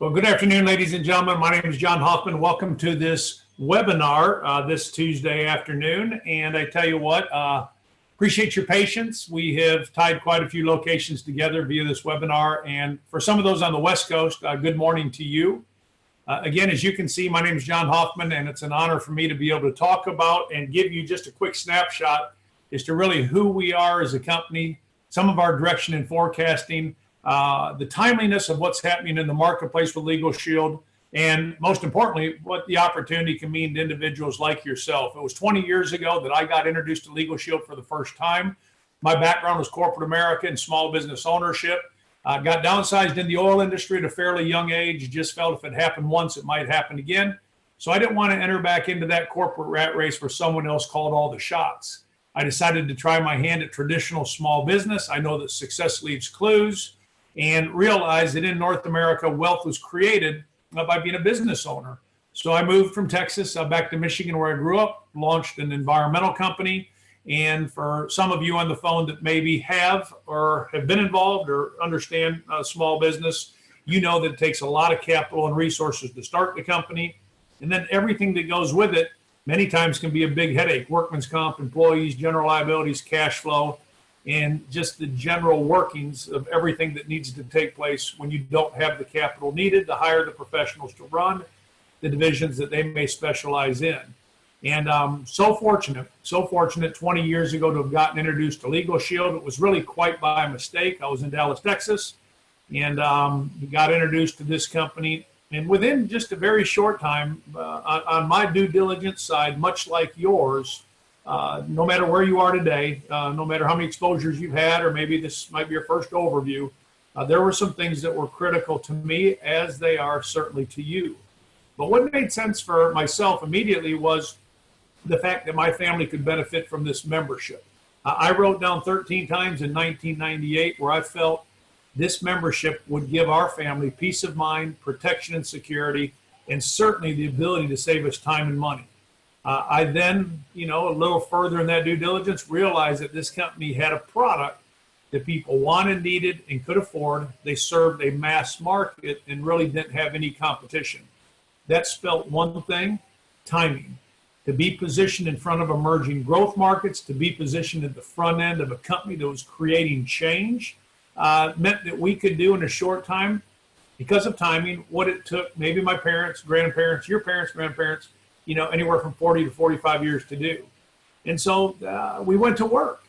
Well, good afternoon, ladies and gentlemen. My name is John Hoffman. Welcome to this webinar this Tuesday afternoon. And I tell you what, appreciate your patience. We have tied quite a few locations together via this webinar. And for some of those on the West Coast, good morning to you. Again, as you can see, my name is John Hoffman, and it's an honor for me to be able to talk about and give you just a quick snapshot as to really who we are as a company, some of our direction in forecasting, the timeliness of what's happening in the marketplace with Legal Shield, and most importantly, what the opportunity can mean to individuals like yourself. It was 20 years ago that I got introduced to Legal Shield for the first time. My background was corporate America and small business ownership. Got downsized in the oil industry at a fairly young age, just felt if it happened once, it might happen again. So I didn't want to enter back into that corporate rat race where someone else called all the shots. I decided to try my hand at traditional small business. I know that success leaves clues, and realized that in North America, wealth was created by being a business owner. So I moved from Texas back to Michigan, where I grew up, launched an environmental company. And for some of you on the phone that maybe have or have been involved or understand small business, you know that it takes a lot of capital and resources to start the company. And then everything that goes with it many times can be a big headache: workman's comp, employees, general liabilities, cash flow, and just the general workings of everything that needs to take place when you don't have the capital needed to hire the professionals to run the divisions that they may specialize in. And so fortunate 20 years ago to have gotten introduced to Legal Shield. It was really quite by mistake. I was in Dallas, Texas, and got introduced to this company. And within just a very short time, on my due diligence side, much like yours, no matter where you are today, no matter how many exposures you've had, or maybe this might be your first overview, there were some things that were critical to me, as they are certainly to you. But what made sense for myself immediately was the fact that my family could benefit from this membership. I wrote down 13 times in 1998 where I felt this membership would give our family peace of mind, protection and security, and certainly the ability to save us time and money. I then, a little further in that due diligence, realized that this company had a product that people wanted, needed, and could afford. They served a mass market and really didn't have any competition. That spelt one thing: timing. To be positioned in front of emerging growth markets, to be positioned at the front end of a company that was creating change, meant that we could do in a short time, because of timing, what it took maybe my parents, grandparents, your parents, grandparents, anywhere from 40 to 45 years to do. And so we went to work.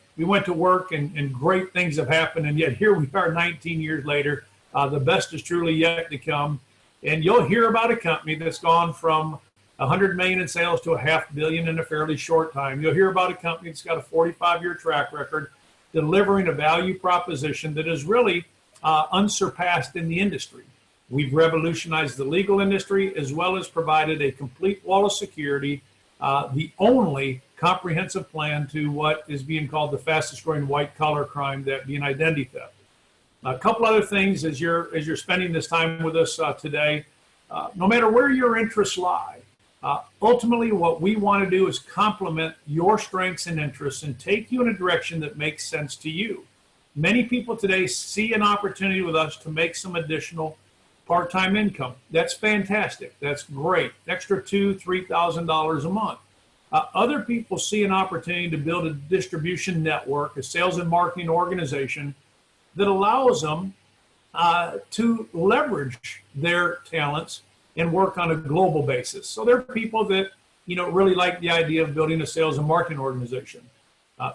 And great things have happened. And yet here we are 19 years later. The best is truly yet to come. And you'll hear about a company that's gone from 100 million in sales to $500 million in a fairly short time. You'll hear about a company that's got a 45-year track record, delivering a value proposition that is really unsurpassed in the industry. We've revolutionized the legal industry, as well as provided a complete wall of security, the only comprehensive plan to what is being called the fastest growing white collar crime, that being identity theft. A couple other things as you're spending this time with us today. No matter where your interests lie, ultimately what we want to do is complement your strengths and interests and take you in a direction that makes sense to you. Many people today see an opportunity with us to make some additional part-time income. That's fantastic. That's great. Extra $2,000, $3,000 a month. Other people see an opportunity to build a distribution network, a sales and marketing organization that allows them to leverage their talents and work on a global basis. So there are people that really like the idea of building a sales and marketing organization.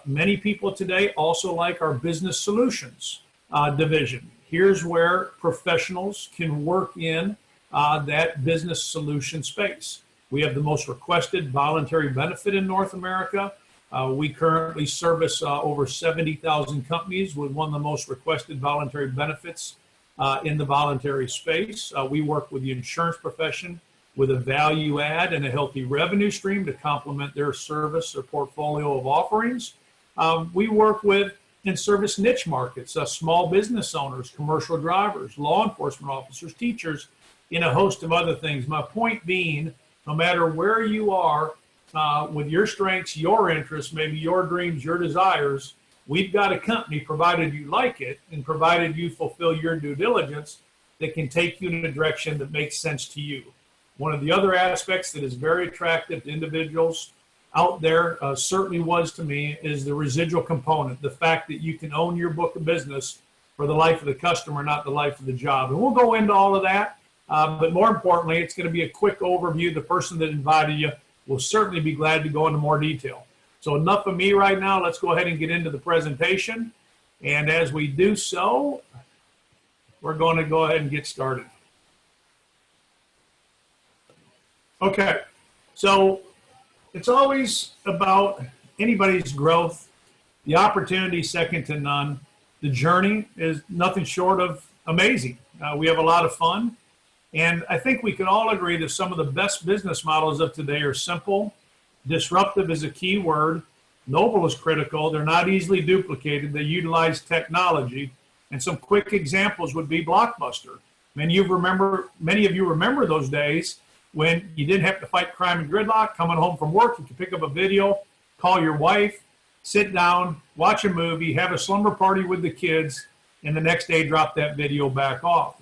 Many people today also like our business solutions division. Here's where professionals can work in that business solution space. We have the most requested voluntary benefit in North America. We currently service over 70,000 companies with one of the most requested voluntary benefits in the voluntary space. We work with the insurance profession with a value add and a healthy revenue stream to complement their service or portfolio of offerings. We work with and service niche markets, small business owners, commercial drivers, law enforcement officers, teachers, in a host of other things. My point being, no matter where you are with your strengths, your interests, maybe your dreams, your desires, we've got a company, provided you like it and provided you fulfill your due diligence, that can take you in a direction that makes sense to you. One of the other aspects that is very attractive to individuals out there, certainly was to me, is the residual component, the fact that you can own your book of business for the life of the customer, not the life of the job. And we'll go into all of that, but more importantly, it's going to be a quick overview. The person that invited you will certainly be glad to go into more detail. So enough of me right now. Let's go ahead and get into the presentation. And as we do so, we're going to go ahead and get started. Okay, so it's always about anybody's growth. The opportunity, second to none. The journey is nothing short of amazing. We have a lot of fun. And I think we can all agree that some of the best business models of today are simple. Disruptive is a key word. Noble is critical. They're not easily duplicated. They utilize technology. And some quick examples would be Blockbuster. Many of you remember those days when you didn't have to fight crime and gridlock. Coming home from work, you could pick up a video, call your wife, sit down, watch a movie, have a slumber party with the kids, and the next day drop that video back off.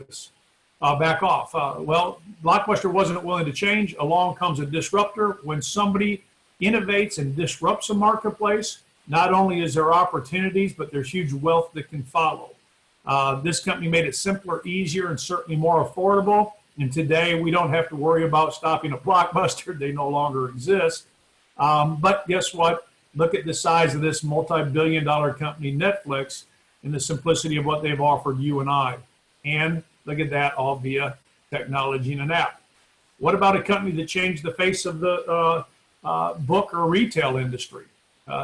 Well, Blockbuster wasn't willing to change. Along comes a disruptor. When somebody innovates and disrupts a marketplace, not only is there opportunities, but there's huge wealth that can follow. This company made it simpler, easier, and certainly more affordable. And today, we don't have to worry about stopping a Blockbuster. They no longer exist. But guess what? Look at the size of this multi-billion-dollar company, Netflix, and the simplicity of what they've offered you and I. And look at that, all via technology and an app. What about a company that changed the face of the book or retail industry?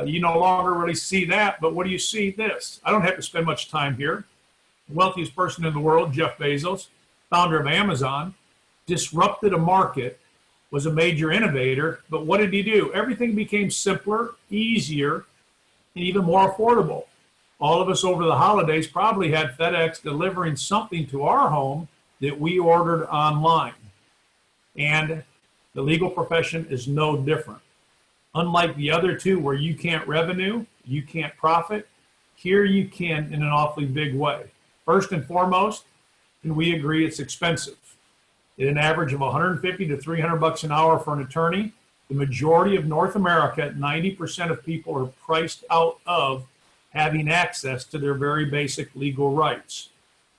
You no longer really see that, but what do you see? This. I don't have to spend much time here. The wealthiest person in the world, Jeff Bezos, founder of Amazon, disrupted a market, was a major innovator, but what did he do? Everything became simpler, easier, and even more affordable. All of us over the holidays probably had FedEx delivering something to our home that we ordered online. And the legal profession is no different. Unlike the other two where you can't revenue, you can't profit, here you can in an awfully big way. First and foremost, and we agree it's expensive. At an average of $150 to $300 an hour for an attorney, the majority of North America, 90% of people are priced out of having access to their very basic legal rights.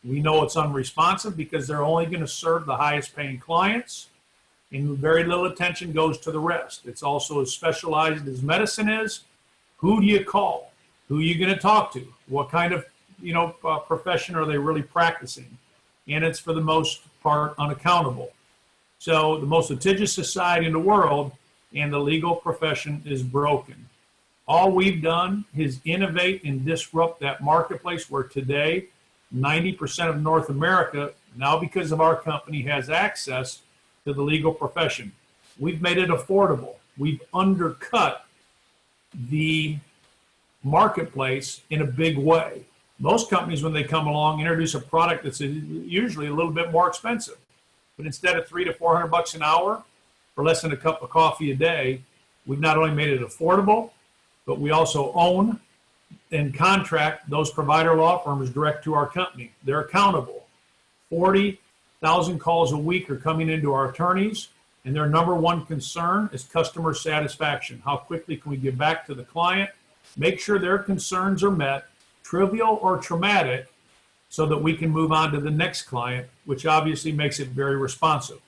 We know it's unresponsive because they're only going to serve the highest paying clients, and very little attention goes to the rest. It's also as specialized as medicine is. Who do you call? Who are you going to talk to? What kind of profession are they really practicing? And it's for the most part unaccountable. So the most litigious society in the world and the legal profession is broken. All we've done is innovate and disrupt that marketplace where today 90% of North America, now because of our company, has access to the legal profession. We've made it affordable. We've undercut the marketplace in a big way. Most companies, when they come along, introduce a product that's usually a little bit more expensive. But instead of $300 to $400 an hour for less than a cup of coffee a day, we've not only made it affordable, but we also own and contract those provider law firms direct to our company. They're accountable. 40,000 calls a week are coming into our attorneys, and their number one concern is customer satisfaction. How quickly can we get back to the client, make sure their concerns are met, trivial or traumatic, so that we can move on to the next client, which obviously makes it very responsive.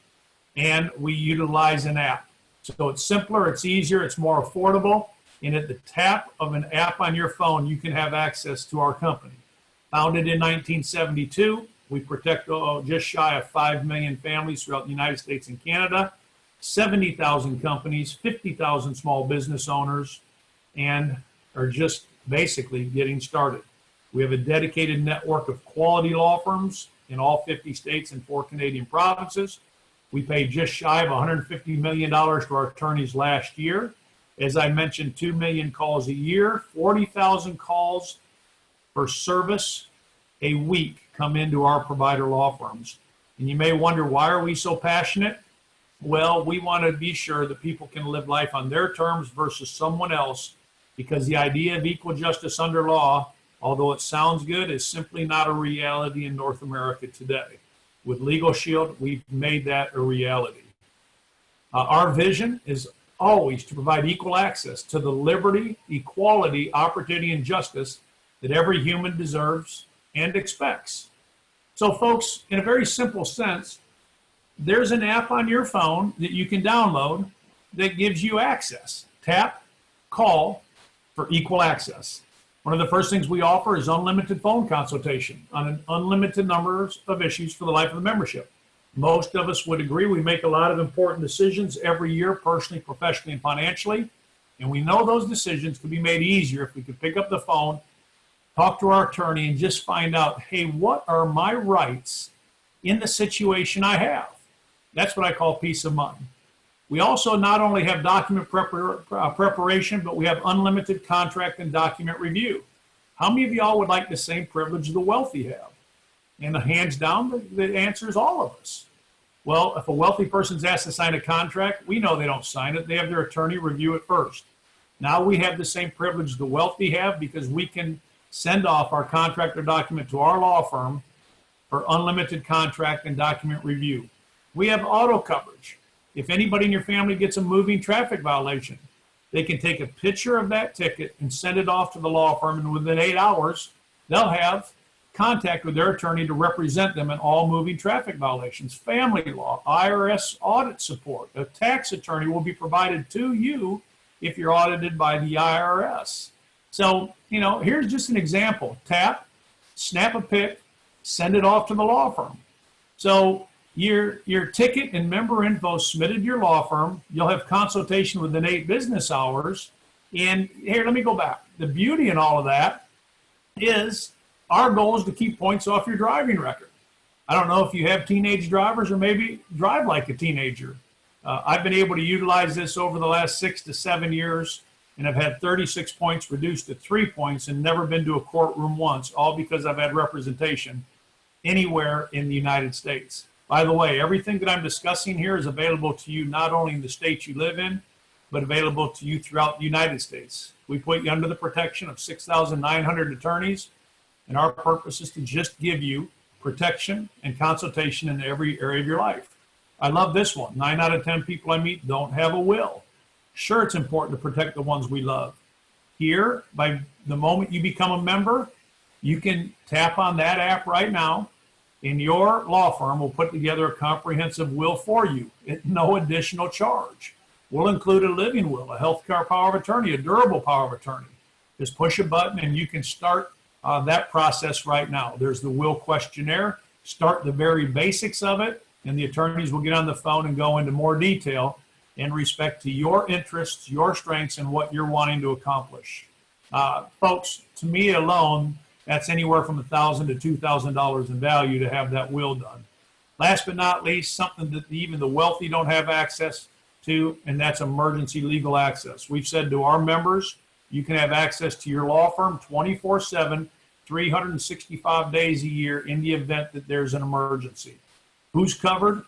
And we utilize an app. So it's simpler, it's easier, it's more affordable, and at the tap of an app on your phone, you can have access to our company. Founded in 1972, we protect just shy of 5 million families throughout the United States and Canada, 70,000 companies, 50,000 small business owners, and are just basically getting started. We have a dedicated network of quality law firms in all 50 states and 4 Canadian provinces. We paid just shy of $150 million to our attorneys last year. As I mentioned, 2 million calls a year, 40,000 calls for service a week come into our provider law firms. And you may wonder, why are we so passionate? Well, we want to be sure that people can live life on their terms versus someone else, because the idea of equal justice under law, although it sounds good, is simply not a reality in North America today. With Legal Shield, we've made that a reality. Our vision is always to provide equal access to the liberty, equality, opportunity, and justice that every human deserves and expects. So folks, in a very simple sense, there's an app on your phone that you can download that gives you access. Tap, call for equal access. One of the first things we offer is unlimited phone consultation on an unlimited number of issues for the life of the membership. Most of us would agree we make a lot of important decisions every year, personally, professionally, and financially. And we know those decisions can be made easier if we could pick up the phone, talk to our attorney, and just find out, hey, what are my rights in the situation I have? That's what I call peace of mind. We also not only have document preparation, but we have unlimited contract and document review. How many of y'all would like the same privilege the wealthy have? And hands down, the answer is all of us. Well, if a wealthy person's asked to sign a contract, we know they don't sign it. They have their attorney review it first. Now we have the same privilege the wealthy have because we can send off our contract or document to our law firm for unlimited contract and document review. We have auto coverage. If anybody in your family gets a moving traffic violation, they can take a picture of that ticket and send it off to the law firm, and within 8 hours, they'll have contact with their attorney to represent them in all moving traffic violations. Family law, IRS audit support. A tax attorney will be provided to you if you're audited by the IRS. So, here's just an example. Tap, snap a pic, send it off to the law firm. So your ticket and member info submitted to your law firm. You'll have consultation within 8 business hours. And here, let me go back. The beauty in all of that is our goal is to keep points off your driving record. I don't know if you have teenage drivers or maybe drive like a teenager. I've been able to utilize this over the last 6 to 7 years, and I've had 36 points reduced to 3 points and never been to a courtroom once, all because I've had representation anywhere in the United States. By the way, everything that I'm discussing here is available to you not only in the state you live in, but available to you throughout the United States. We put you under the protection of 6,900 attorneys, and our purpose is to just give you protection and consultation in every area of your life. I love this one. 9 out of 10 people I meet don't have a will. Sure, it's important to protect the ones we love. Here, by the moment you become a member, you can tap on that app right now, and your law firm will put together a comprehensive will for you at no additional charge. We'll include a living will, a healthcare power of attorney, a durable power of attorney. Just push a button and you can start that process right now. There's the will questionnaire. Start the very basics of it, and the attorneys will get on the phone and go into more detail in respect to your interests, your strengths, and what you're wanting to accomplish. Folks, to me alone, that's anywhere from $1,000 to $2,000 in value to have that will done. Last but not least, something that even the wealthy don't have access to, and that's emergency legal access. We've said to our members, you can have access to your law firm 24/7, 365 days a year in the event that there's an emergency. Who's covered?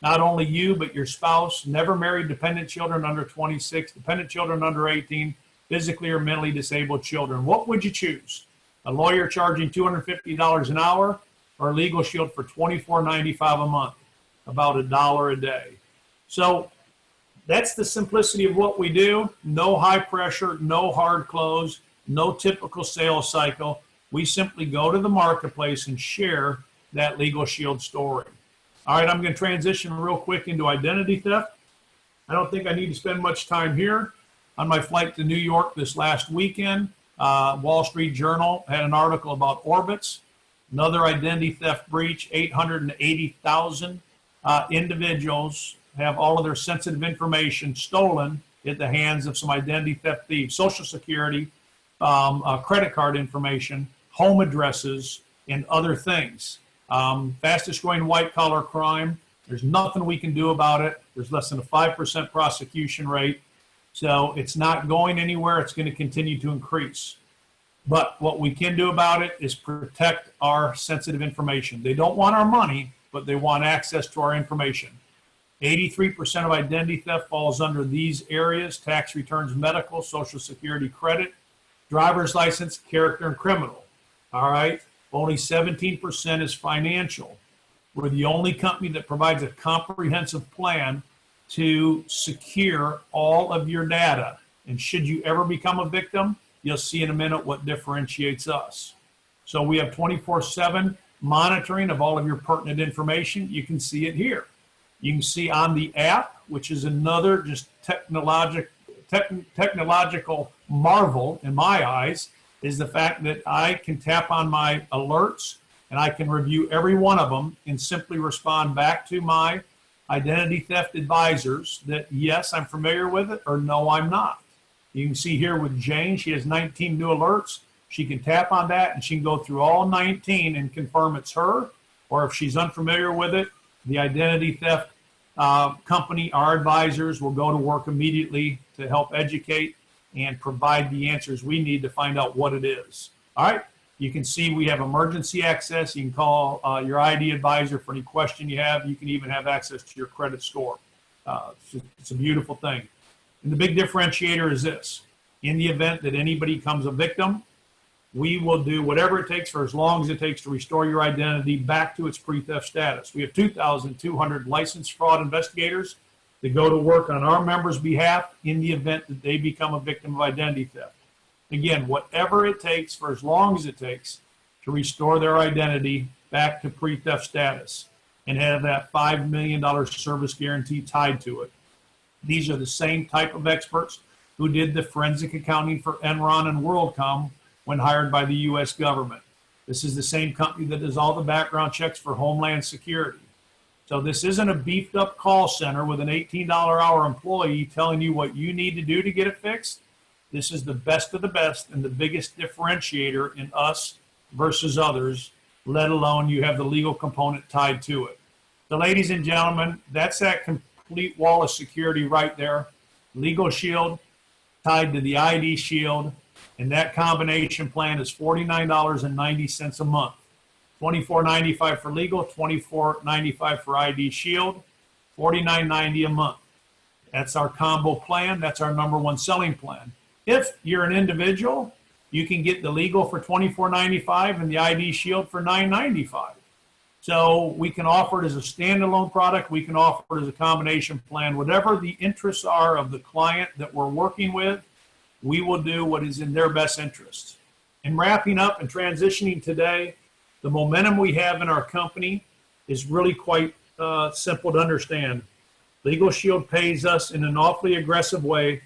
Not only you, but your spouse, never married dependent children under 26, dependent children under 18, physically or mentally disabled children. What would you choose? A lawyer charging $250 an hour, or a Legal Shield for $24.95 a month, about $1 a day. So that's the simplicity of what we do. No high pressure, no hard close, no typical sales cycle. We simply go to the marketplace and share that Legal Shield story. All right, I'm going to transition real quick into identity theft. I don't think I need to spend much time here. On my flight to New York this last weekend, Wall Street Journal had an article about Orbitz, another identity theft breach. 880,000 individuals have all of their sensitive information stolen at the hands of some identity theft thieves. Social Security, credit card information, home addresses, and other things. Fastest growing white collar crime. There's nothing we can do about it. There's less than a 5% prosecution rate. So it's not going anywhere. It's going to continue to increase. But what we can do about it is protect our sensitive information. They don't want our money, but they want access to our information. 83% of identity theft falls under these areas: tax returns, medical, Social Security credit, driver's license, character, and criminal. All right. Only 17% is financial. We're the only company that provides a comprehensive plan to secure all of your data. And should you ever become a victim, you'll see in a minute what differentiates us. So we have 24/7 monitoring of all of your pertinent information. You can see it here. You can see on the app, which is another just technological marvel in my eyes, is the fact that I can tap on my alerts and I can review every one of them and simply respond back to my identity theft advisors that yes, I'm familiar with it, or no, I'm not. You can see here with Jane, she has 19 new alerts. She can tap on that and she can go through all 19 and confirm it's her, or if she's unfamiliar with it, the identity theft company, our advisors will go to work immediately to help educate and provide the answers we need to find out what it is. All right, you can see we have emergency access. You can call your ID advisor for any question you have. You can even have access to your credit score. It's a beautiful thing. And the big differentiator is this. In the event that anybody becomes a victim, we will do whatever it takes for as long as it takes to restore your identity back to its pre-theft status. We have 2,200 licensed fraud investigators that go to work on our members' behalf in the event that they become a victim of identity theft. Again, whatever it takes for as long as it takes to restore their identity back to pre-theft status and have that $5 million service guarantee tied to it. These are the same type of experts who did the forensic accounting for Enron and WorldCom when hired by the U.S. government. This is the same company that does all the background checks for Homeland Security. So this isn't a beefed up call center with an $18 hour employee telling you what you need to do to get it fixed. This is the best of the best and the biggest differentiator in us versus others, let alone you have the legal component tied to it. So ladies and gentlemen, that's that complete wall of security right there. Legal shield tied to the ID shield. And that combination plan is $49.90 a month. $24.95 for legal, $24.95 for ID Shield, $49.90 a month. That's our combo plan. That's our #1 selling plan. If you're an individual, you can get the legal for $24.95 and the ID Shield for $9.95. So we can offer it as a standalone product. We can offer it as a combination plan. Whatever the interests are of the client that we're working with, we will do what is in their best interest. In wrapping up and transitioning today, the momentum we have in our company is really quite simple to understand. Legal Shield pays us in an awfully aggressive way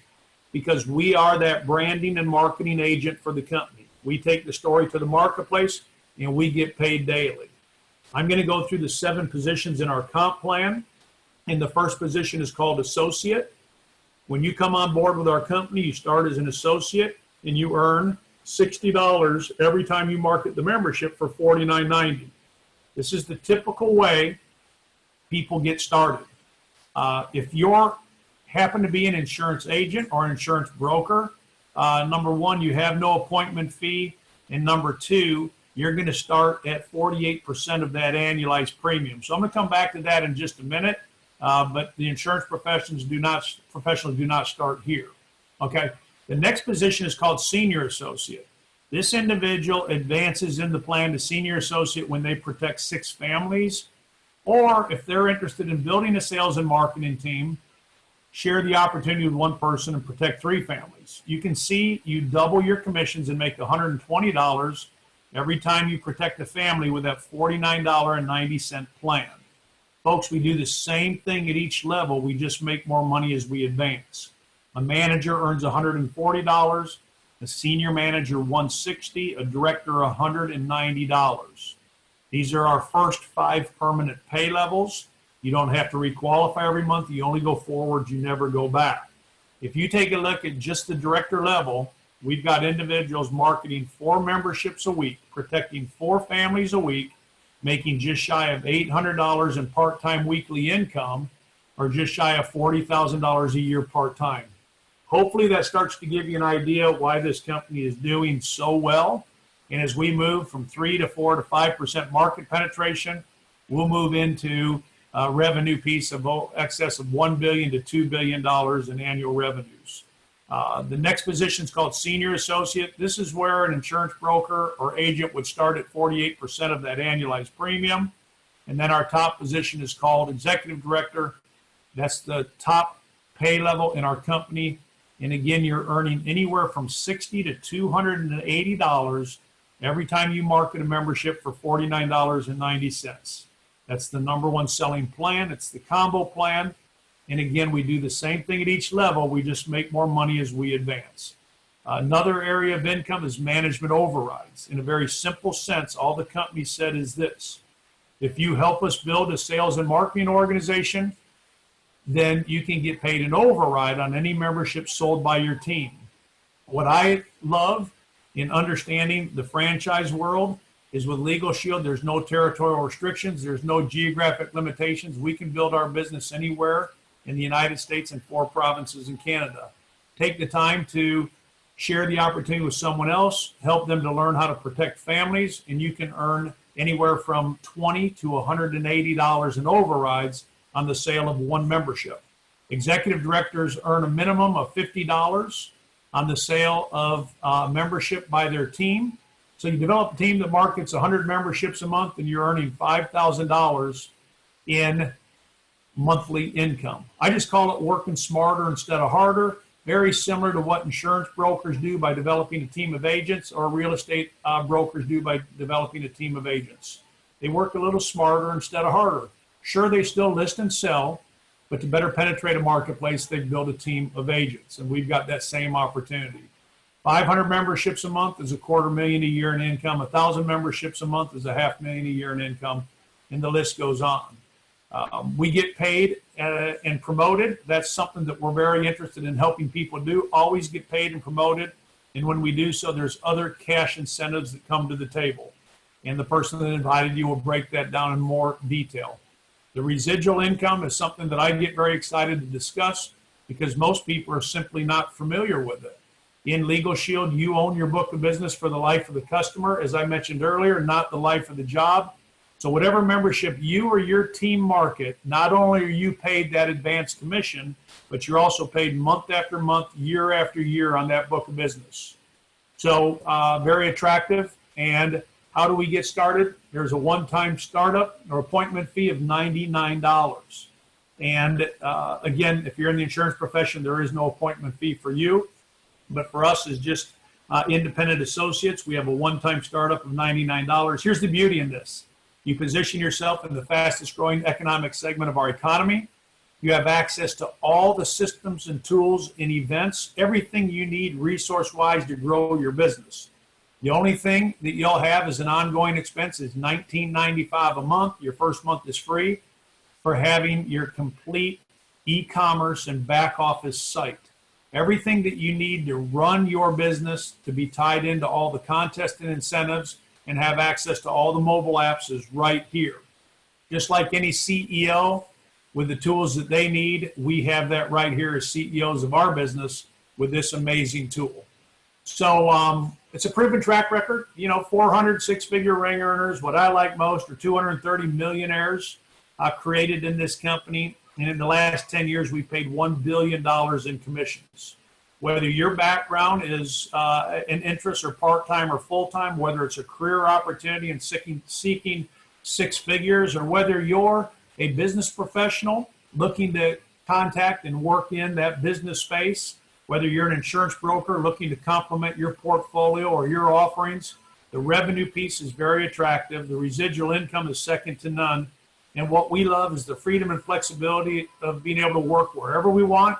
because we are that branding and marketing agent for the company. We take the story to the marketplace and we get paid daily. I'm going to go through the 7 positions in our comp plan. And the first position is called associate. When you come on board with our company, you start as an associate and you earn $60 every time you market the membership for $49.90. This is the typical way people get started. If you happen to be an insurance agent or an insurance broker, #1, you have no appointment fee. And #2, you're going to start at 48% of that annualized premium. So I'm going to come back to that in just a minute. But the insurance professionals do not start here. Okay. The next position is called senior associate. This individual advances in the plan to senior associate when they protect 6 families, or if they're interested in building a sales and marketing team, share the opportunity with 1 person and protect 3 families. You can see you double your commissions and make $120 every time you protect a family with that $49.90 plan. Folks, we do the same thing at each level. We just make more money as we advance. A manager earns $140, a senior manager $160, a director $190. These are our first 5 permanent pay levels. You don't have to requalify every month. You only go forward. You never go back. If you take a look at just the director level, we've got individuals marketing 4 memberships a week, protecting 4 families a week, making just shy of $800 in part-time weekly income, or just shy of $40,000 a year part-time. Hopefully that starts to give you an idea why this company is doing so well. And as we move from 3 to 4 to 5% market penetration, we'll move into a revenue piece of excess of $1 billion to $2 billion in annual revenues. The next position is called senior associate. This is where an insurance broker or agent would start at 48% of that annualized premium. And then our top position is called executive director. That's the top pay level in our company. And again, you're earning anywhere from $60 to $280 every time you market a membership for $49.90. That's the number one selling plan. It's the combo plan. And again, we do the same thing at each level. We just make more money as we advance. Another area of income is management overrides. In a very simple sense, all the company said is this: if you help us build a sales and marketing organization, then you can get paid an override on any membership sold by your team. What I love in understanding the franchise world is with Legal Shield, there's no territorial restrictions, there's no geographic limitations. We can build our business anywhere in the United States and 4 provinces in Canada. Take the time to share the opportunity with someone else, help them to learn how to protect families, and you can earn anywhere from $20 to $180 in overrides on the sale of one membership. Executive directors earn a minimum of $50 on the sale of membership by their team. So you develop a team that markets 100 memberships a month, and you're earning $5,000 in monthly income. I just call it working smarter instead of harder. Very similar to what insurance brokers do by developing a team of agents, or real estate brokers do by developing a team of agents. They work a little smarter instead of harder. Sure, they still list and sell, but to better penetrate a marketplace, they build a team of agents, and we've got that same opportunity. 500 memberships a month is $250,000 a year in income. 1,000 memberships a month is $500,000 a year in income, and the list goes on. We get paid and promoted. That's something that we're very interested in helping people do. Always get paid and promoted. And when we do so, there's other cash incentives that come to the table. And the person that invited you will break that down in more detail. The residual income is something that I get very excited to discuss because most people are simply not familiar with it. In Legal Shield, you own your book of business for the life of the customer, as I mentioned earlier, not the life of the job. So whatever membership you or your team market, not only are you paid that advance commission, but you're also paid month after month, year after year on that book of business. So very attractive. And how do we get started? There's a one-time startup or appointment fee of $99. And again, if you're in the insurance profession, there is no appointment fee for you. But for us as just independent associates, we have a one-time startup of $99. Here's the beauty in this. You position yourself in the fastest growing economic segment of our economy. You have access to all the systems and tools and events, everything you need resource-wise to grow your business. The only thing that you'll have as an ongoing expense is $19.95 a month. Your first month is free for having your complete e-commerce and back office site. Everything that you need to run your business, to be tied into all the contests and incentives, and have access to all the mobile apps is right here. Just like any CEO with the tools that they need, we have that right here as CEOs of our business with this amazing tool. So it's a proven track record. 400 six-figure ring earners. What I like most are 230 millionaires created in this company. And in the last 10 years, we've paid $1 billion in commissions. Whether your background is an interest or part-time or full-time, whether it's a career opportunity and seeking 6 figures, or whether you're a business professional looking to contact and work in that business space, whether you're an insurance broker looking to complement your portfolio or your offerings, the revenue piece is very attractive. The residual income is second to none. And what we love is the freedom and flexibility of being able to work wherever we want.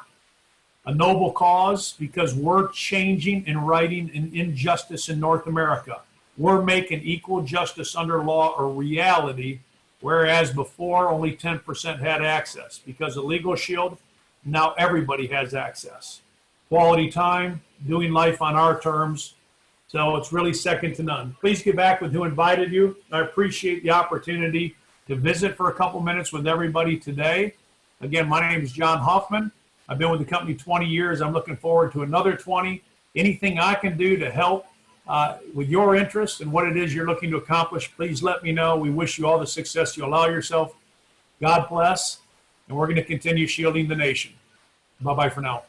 A noble cause, because we're changing and righting an injustice in North America. We're making equal justice under law a reality, whereas before only 10% had access. Because of Legal Shield, now everybody has access. Quality time, doing life on our terms. So it's really second to none. Please get back with who invited you. I appreciate the opportunity to visit for a couple minutes with everybody today. Again, my name is John Hoffman. I've been with the company 20 years. I'm looking forward to another 20. Anything I can do to help with your interest and what it is you're looking to accomplish, please let me know. We wish you all the success you allow yourself. God bless, and we're going to continue shielding the nation. Bye-bye for now.